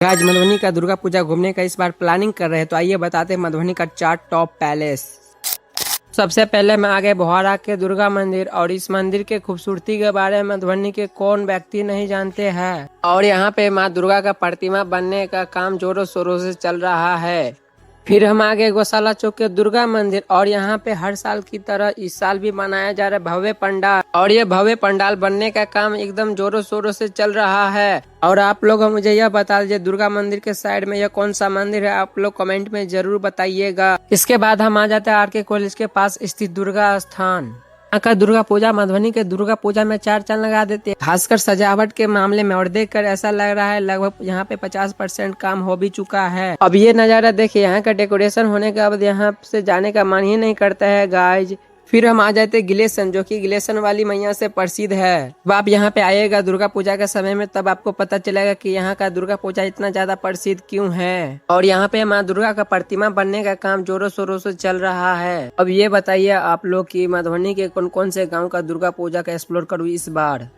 आज मधुबनी का दुर्गा पूजा घूमने का इस बार प्लानिंग कर रहे हैं, तो आइए बताते हैं मधुबनी का 4 टॉप पैलेस। सबसे पहले मैं आगे बोहारा के दुर्गा मंदिर, और इस मंदिर के खूबसूरती के बारे में मधुबनी के कौन व्यक्ति नहीं जानते हैं। और यहाँ पे माँ दुर्गा का प्रतिमा बनने का काम जोरों शोरों से चल रहा है। फिर हम आगे गौशाला चौक के दुर्गा मंदिर, और यहाँ पे हर साल की तरह इस साल भी मनाया जा रहा है भव्य पंडाल, और ये भव्य पंडाल बनने का काम एकदम जोरों शोरों से चल रहा है। और आप लोग मुझे यह बता दीजिए दुर्गा मंदिर के साइड में यह कौन सा मंदिर है, आप लोग कमेंट में जरूर बताइएगा। इसके बाद हम आ जाते हैं आर.के. कॉलेज के पास स्थित दुर्गा स्थान। यहाँ का दुर्गा पूजा मधुबनी के दुर्गा पूजा में 4 चांद लगा देते हैं, खासकर सजावट के मामले में। और देखकर ऐसा लग रहा है लगभग यहाँ पे 50% काम हो भी चुका है। अब ये नजारा देखिए, यहाँ का डेकोरेशन होने के बाद यहाँ से जाने का मन ही नहीं करता है गाइज। फिर हम आ जाते गिलेशन, जो कि गिलेशन वाली मैया से प्रसिद्ध है। अब आप यहाँ पे आइएगा दुर्गा पूजा के समय में, तब आपको पता चलेगा कि यहाँ का दुर्गा पूजा इतना ज्यादा प्रसिद्ध क्यों है। और यहाँ पे माँ दुर्गा का प्रतिमा बनने का काम जोरों शोरों से चल रहा है। अब ये बताइए आप लोग कि मधुबनी के कौन कौन से गाँव का दुर्गा पूजा का एक्सप्लोर करूँ इस बार।